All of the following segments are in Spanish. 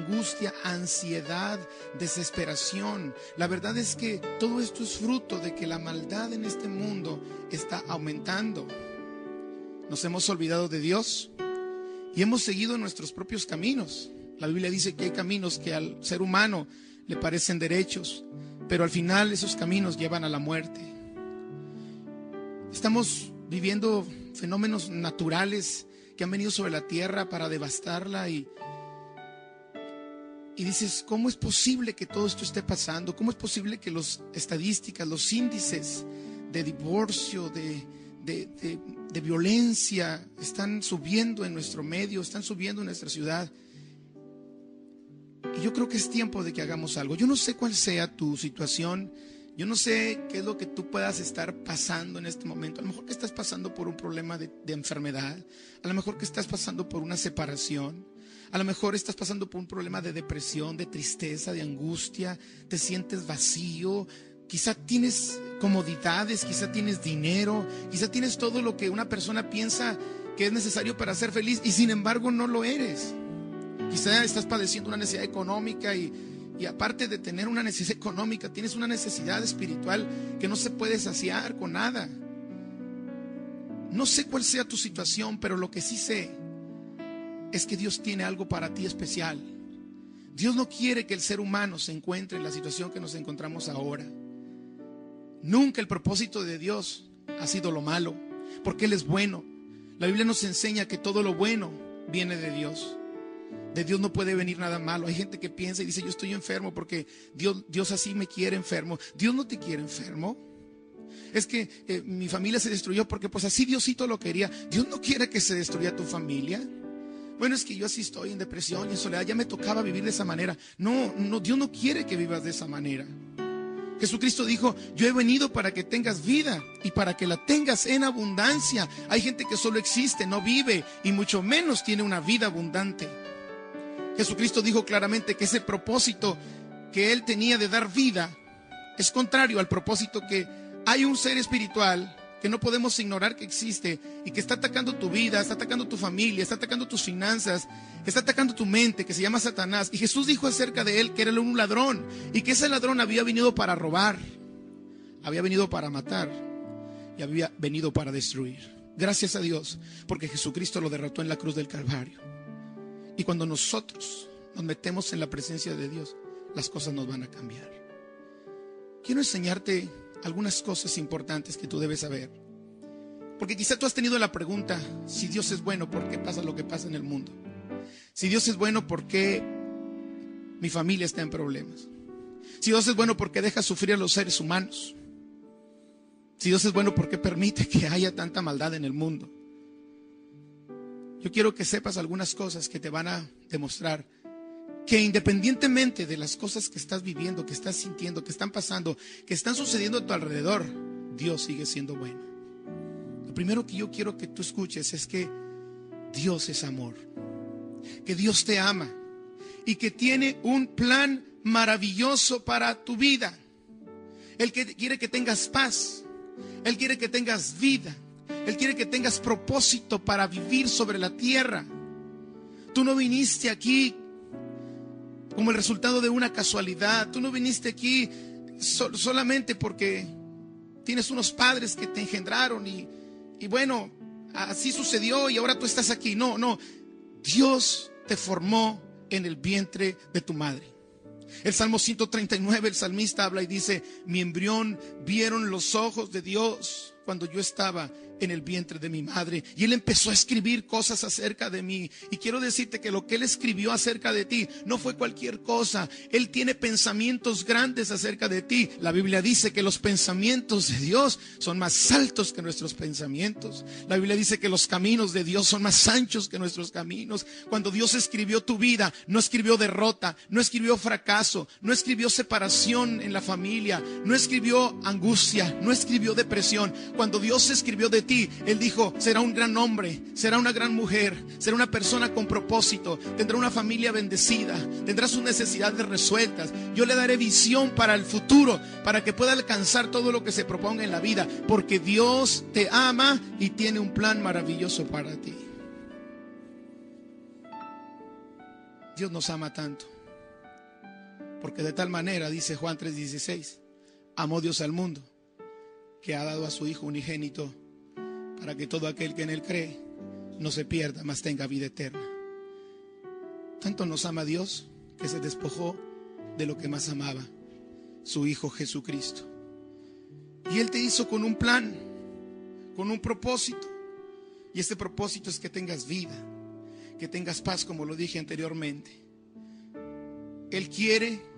angustia, ansiedad, desesperación. La verdad es que todo esto es fruto de que la maldad en este mundo está aumentando. Nos hemos olvidado de Dios y hemos seguido nuestros propios caminos. La Biblia dice que hay caminos que al ser humano le parecen derechos, pero al final esos caminos llevan a la muerte. Estamos viviendo fenómenos naturales que han venido sobre la tierra para devastarla y dices, ¿cómo es posible que todo esto esté pasando? ¿Cómo es posible que las estadísticas, los índices de divorcio, de violencia están subiendo en nuestro medio, están subiendo en nuestra ciudad? Y yo creo que es tiempo de que hagamos algo. Yo no sé cuál sea tu situación. Yo no sé qué es lo que tú puedas estar pasando en este momento. A lo mejor que estás pasando por un problema de enfermedad. A lo mejor que estás pasando por una separación. A lo mejor estás pasando por un problema de depresión, de tristeza, de angustia. Te sientes vacío. Quizá tienes comodidades, quizá tienes dinero, quizá tienes todo lo que una persona piensa que es necesario para ser feliz y sin embargo no lo eres. Quizá estás padeciendo una necesidad económica y aparte de tener una necesidad económica, tienes una necesidad espiritual que no se puede saciar con nada. No sé cuál sea tu situación, pero lo que sí sé es que Dios tiene algo para ti especial. Dios no quiere que el ser humano se encuentre en la situación que nos encontramos ahora. Nunca el propósito de Dios ha sido lo malo, porque Él es bueno. La Biblia nos enseña que todo lo bueno viene de Dios. De Dios no puede venir nada malo. Hay gente que piensa y dice, yo estoy enfermo porque Dios así me quiere enfermo. Dios no te quiere enfermo. Es que mi familia se destruyó porque pues así Diosito lo quería. Dios no quiere que se destruya tu familia. Bueno, es que yo así estoy en depresión y en soledad, ya me tocaba vivir de esa manera. No, Dios no quiere que vivas de esa manera. Jesucristo dijo, yo he venido para que tengas vida y para que la tengas en abundancia. Hay gente que solo existe, no vive y mucho menos tiene una vida abundante. Jesucristo dijo claramente que ese propósito que Él tenía de dar vida es contrario al propósito que hay un ser espiritual que no podemos ignorar que existe y que está atacando tu vida, está atacando tu familia, está atacando tus finanzas, está atacando tu mente, que se llama Satanás. Y Jesús dijo acerca de él que era un ladrón y que ese ladrón había venido para robar, había venido para matar y había venido para destruir. Gracias a Dios, porque Jesucristo lo derrotó en la cruz del Calvario. Y cuando nosotros nos metemos en la presencia de Dios, las cosas nos van a cambiar. Quiero enseñarte algunas cosas importantes que tú debes saber. Porque quizá tú has tenido la pregunta, si Dios es bueno, ¿por qué pasa lo que pasa en el mundo? Si Dios es bueno, ¿por qué mi familia está en problemas? Si Dios es bueno, ¿por qué deja sufrir a los seres humanos? Si Dios es bueno, ¿por qué permite que haya tanta maldad en el mundo? Yo quiero que sepas algunas cosas que te van a demostrar que independientemente de las cosas que estás viviendo, que estás sintiendo, que están pasando, que están sucediendo a tu alrededor, Dios sigue siendo bueno. Lo primero que yo quiero que tú escuches es que Dios es amor, que Dios te ama y que tiene un plan maravilloso para tu vida. Él quiere que tengas paz, Él quiere que tengas vida, Él quiere que tengas propósito para vivir sobre la tierra. Tú no viniste aquí como el resultado de una casualidad. Tú no viniste aquí solamente porque tienes unos padres que te engendraron y bueno, así sucedió y ahora tú estás aquí. No, Dios te formó en el vientre de tu madre. El Salmo 139, el salmista habla y dice, mi embrión vieron los ojos de Dios cuando yo estaba en el vientre de mi madre. Y Él empezó a escribir cosas acerca de mí. Y quiero decirte que lo que Él escribió acerca de ti no fue cualquier cosa. Él tiene pensamientos grandes acerca de ti. La Biblia dice que los pensamientos de Dios son más altos que nuestros pensamientos. La Biblia dice que los caminos de Dios son más anchos que nuestros caminos. Cuando Dios escribió tu vida, no escribió derrota, no escribió fracaso, no escribió separación en la familia, no escribió angustia, no escribió depresión. Cuando Dios escribió de ti, Él dijo, será un gran hombre, será una gran mujer, será una persona con propósito, tendrá una familia bendecida, tendrá sus necesidades resueltas. Yo le daré visión para el futuro, para que pueda alcanzar todo lo que se proponga en la vida, porque Dios te ama y tiene un plan maravilloso para ti. Dios nos ama tanto Porque de tal manera, dice Juan 3:16, amó Dios al mundo, que ha dado a su Hijo unigénito, para que todo aquel que en Él cree no se pierda, mas tenga vida eterna. Tanto nos ama Dios que se despojó de lo que más amaba, su Hijo Jesucristo. Y Él te hizo con un plan, con un propósito. Y este propósito es que tengas vida, que tengas paz, como lo dije anteriormente. Él quiere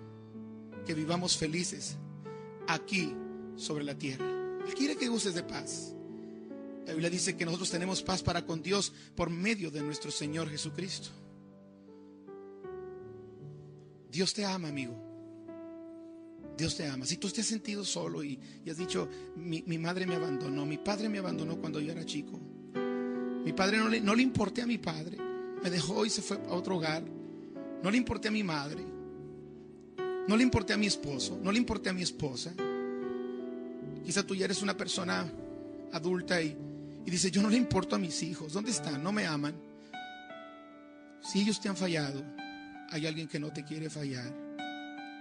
que vivamos felices aquí sobre la tierra. Él quiere que goces de paz. La Biblia dice que nosotros tenemos paz para con Dios por medio de nuestro Señor Jesucristo. Dios te ama, amigo. Dios te ama. Si tú te has sentido solo y has dicho, mi madre me abandonó, mi padre me abandonó cuando yo era chico. Mi padre no le importé a mi padre, me dejó y se fue a otro hogar. No le importé a mi madre, no le importé a mi esposo, no le importé a mi esposa. Quizá tú ya eres una persona adulta y dices, yo no le importo a mis hijos. ¿Dónde están? No me aman. Si ellos te han fallado, hay alguien que no te quiere fallar.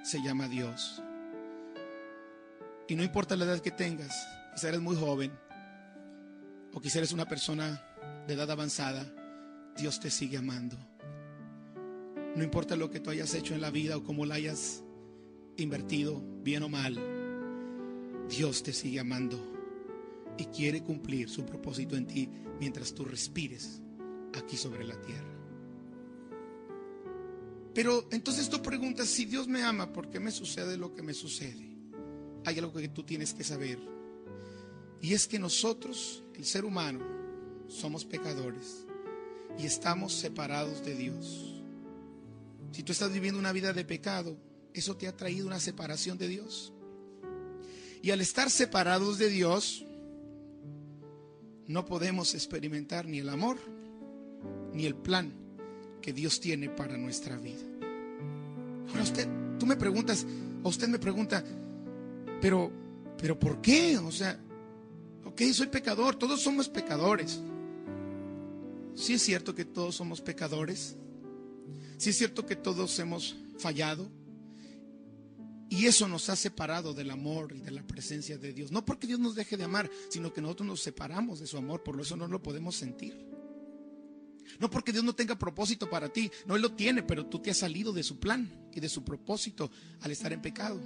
Se llama Dios. Y no importa la edad que tengas, quizá eres muy joven o quizá eres una persona de edad avanzada, Dios te sigue amando. No importa lo que tú hayas hecho en la vida o cómo la hayas invertido, bien o mal, Dios te sigue amando y quiere cumplir su propósito en ti mientras tú respires aquí sobre la tierra. Pero entonces tú preguntas, si Dios me ama, ¿por qué me sucede lo que me sucede? Hay algo que tú tienes que saber, y es que nosotros, el ser humano, somos pecadores y estamos separados de Dios. Si tú estás viviendo una vida de pecado, eso te ha traído una separación de Dios. Y al estar separados de Dios, no podemos experimentar ni el amor ni el plan que Dios tiene para nuestra vida. Ahora tú me preguntas, o usted me pregunta, pero ¿por qué? O sea, ok, soy pecador, todos somos pecadores. Sí es cierto que todos somos pecadores. Sí es cierto que todos hemos fallado. Y eso nos ha separado del amor y de la presencia de Dios. No porque Dios nos deje de amar, sino que nosotros nos separamos de su amor. Por eso no lo podemos sentir. No porque Dios no tenga propósito para ti. No, Él lo tiene, pero tú te has salido de su plan y de su propósito al estar en pecado.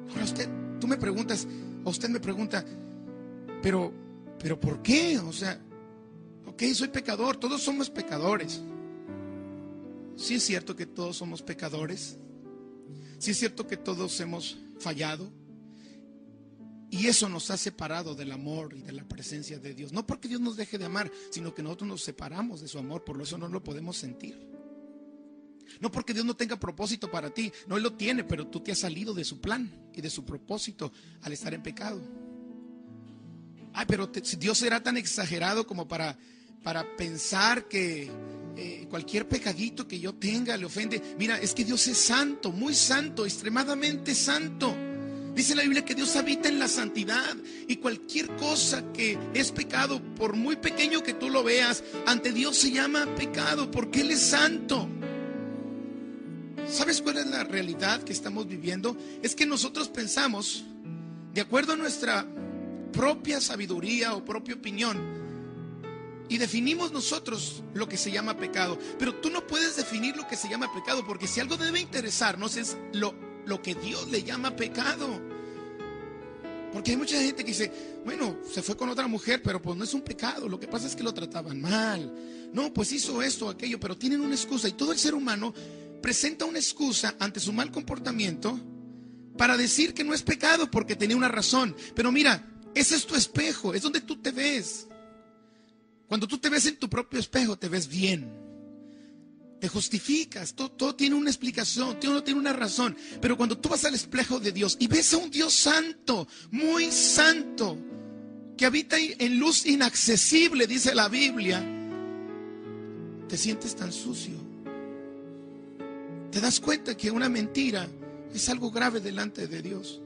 Ahora tú me preguntas, o usted me pregunta, pero ¿por qué? O sea, ok, soy pecador, todos somos pecadores. Sí es cierto que todos somos pecadores. Sí es cierto que todos hemos fallado. Y eso nos ha separado del amor y de la presencia de Dios. No porque Dios nos deje de amar, sino que nosotros nos separamos de su amor. Por eso no lo podemos sentir. No porque Dios no tenga propósito para ti. No, Él lo tiene, pero tú te has salido de su plan y de su propósito al estar en pecado. Ay, pero Dios será tan exagerado como para pensar que cualquier pecadito que yo tenga le ofende. Mira, es que Dios es santo, muy santo, extremadamente santo. Dice la Biblia que Dios habita en la santidad, y cualquier cosa que es pecado, por muy pequeño que tú lo veas, ante Dios se llama pecado porque Él es santo. ¿Sabes cuál es la realidad que estamos viviendo? Es que nosotros pensamos, de acuerdo a nuestra propia sabiduría o propia opinión, y definimos nosotros lo que se llama pecado. Pero tú no puedes definir lo que se llama pecado, porque si algo debe interesarnos es lo que Dios le llama pecado. Porque hay mucha gente que dice, bueno, se fue con otra mujer, pero pues no es un pecado, lo que pasa es que lo trataban mal. No, pues hizo esto o aquello, pero tienen una excusa. Y todo el ser humano presenta una excusa ante su mal comportamiento para decir que no es pecado porque tenía una razón. Pero mira, ese es tu espejo, es donde tú te ves. Cuando tú te ves en tu propio espejo, te ves bien, te justificas, todo tiene una explicación, todo tiene una razón. Pero cuando tú vas al espejo de Dios y ves a un Dios santo, muy santo, que habita en luz inaccesible, dice la Biblia, te sientes tan sucio. Te das cuenta que una mentira es algo grave delante de Dios.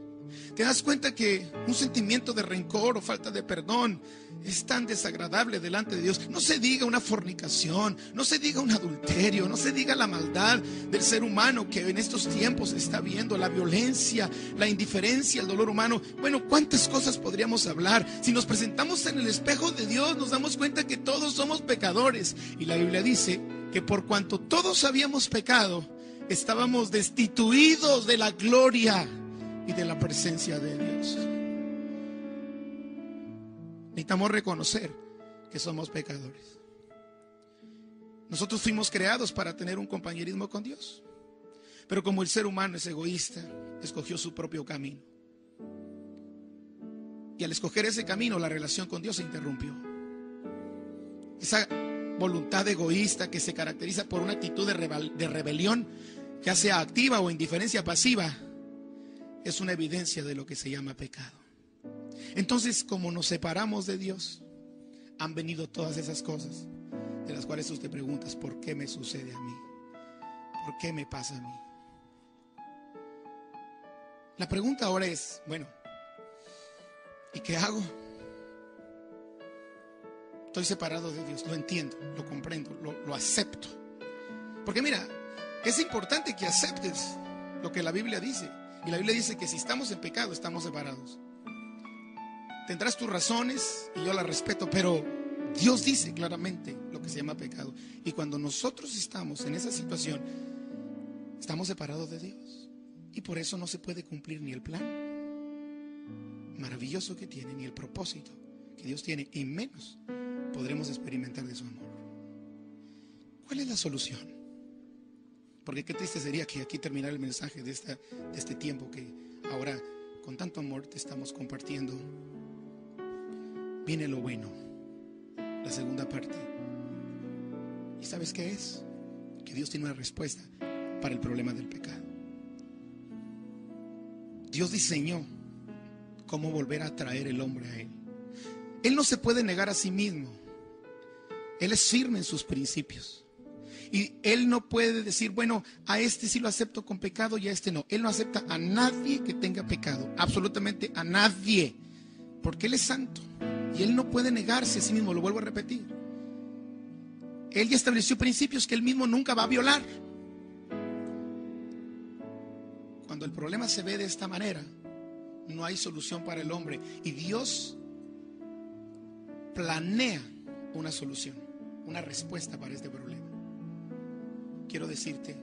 Te das cuenta que un sentimiento de rencor o falta de perdón es tan desagradable delante de Dios. No se diga una fornicación, no se diga un adulterio, no se diga la maldad del ser humano que en estos tiempos está viendo, la violencia, la indiferencia, el dolor humano. Bueno, ¿cuántas cosas podríamos hablar? Si nos presentamos en el espejo de Dios, nos damos cuenta que todos somos pecadores. Y la Biblia dice que por cuanto todos habíamos pecado, estábamos destituidos de la gloria y de la presencia de Dios. Necesitamos reconocer que somos pecadores. Nosotros fuimos creados para tener un compañerismo con Dios, pero como el ser humano es egoísta, escogió su propio camino. Y al escoger ese camino, la relación con Dios se interrumpió. Esa voluntad egoísta que se caracteriza por una actitud de rebelión, ya sea activa o indiferencia pasiva, es una evidencia de lo que se llama pecado. Entonces, como nos separamos de Dios, han venido todas esas cosas de las cuales tú te preguntas: ¿por qué me sucede a mí? ¿Por qué me pasa a mí? La pregunta ahora es, bueno, ¿y qué hago? Estoy separado de Dios, lo entiendo, lo comprendo, lo acepto. Porque mira, es importante que aceptes lo que la Biblia dice. Y la Biblia dice que si estamos en pecado, estamos separados. Tendrás tus razones y yo las respeto, pero Dios dice claramente lo que se llama pecado. Y cuando nosotros estamos en esa situación, estamos separados de Dios. Y por eso no se puede cumplir ni el plan maravilloso que tiene, ni el propósito que Dios tiene, y menos podremos experimentar de su amor. ¿Cuál es la solución? Porque qué triste sería que aquí terminara el mensaje de este tiempo que ahora con tanto amor te estamos compartiendo. Viene lo bueno, la segunda parte. ¿Y sabes qué es? Que Dios tiene una respuesta para el problema del pecado. Dios diseñó cómo volver a atraer el hombre a Él. Él no se puede negar a sí mismo. Él es firme en sus principios. Y Él no puede decir, bueno, a este sí lo acepto con pecado y a este no. Él no acepta a nadie que tenga pecado, absolutamente a nadie, porque Él es santo y Él no puede negarse a sí mismo. Lo vuelvo a repetir. Él ya estableció principios que Él mismo nunca va a violar. Cuando el problema se ve de esta manera, no hay solución para el hombre, y Dios planea una solución, una respuesta para este problema. Quiero decirte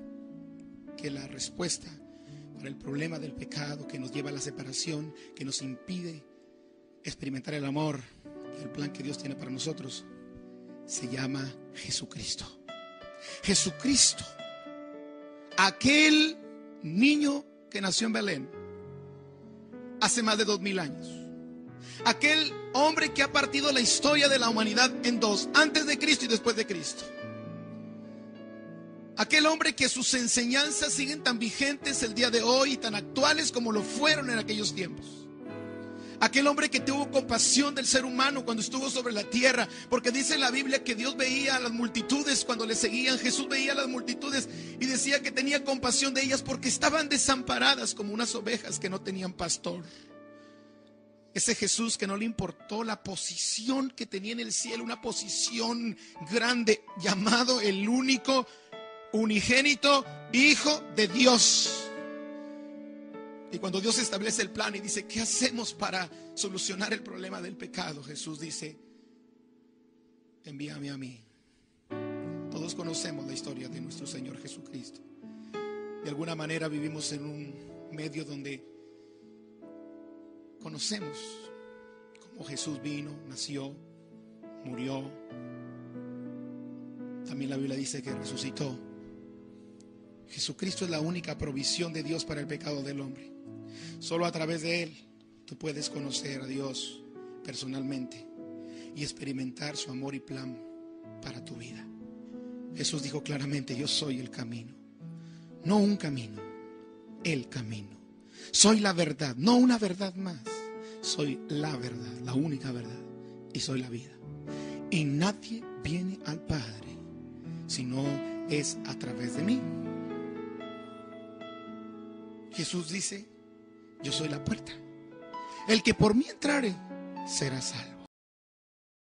que la respuesta para el problema del pecado que nos lleva a la separación, que nos impide experimentar el amor y el plan que Dios tiene para nosotros, se llama Jesucristo. Jesucristo, aquel niño que nació en Belén hace más de 2000 años. Aquel hombre que ha partido la historia de la humanidad en dos, antes de Cristo y después de Cristo. Aquel hombre que sus enseñanzas siguen tan vigentes el día de hoy y tan actuales como lo fueron en aquellos tiempos. Aquel hombre que tuvo compasión del ser humano cuando estuvo sobre la tierra, porque dice la Biblia que Dios veía a las multitudes cuando le seguían. Jesús veía a las multitudes y decía que tenía compasión de ellas porque estaban desamparadas como unas ovejas que no tenían pastor. Ese Jesús que no le importó la posición que tenía en el cielo, una posición grande, llamado el único unigénito Hijo de Dios. Y cuando Dios establece el plan y dice, ¿qué hacemos para solucionar el problema del pecado? Jesús dice, envíame a mí. Todos conocemos la historia de nuestro Señor Jesucristo. De alguna manera vivimos en un medio donde conocemos cómo Jesús vino, nació, murió. También la Biblia dice que resucitó. Jesucristo es la única provisión de Dios para el pecado del hombre. Solo a través de Él tú puedes conocer a Dios personalmente y experimentar su amor y plan para tu vida. Jesús dijo claramente, yo soy el camino. No un camino, el camino. Soy la verdad, no una verdad más. Soy la verdad, la única verdad. Y soy la vida. Y nadie viene al Padre si no es a través de mí. Jesús dice yo soy la puerta. El que por mí entrare será salvo.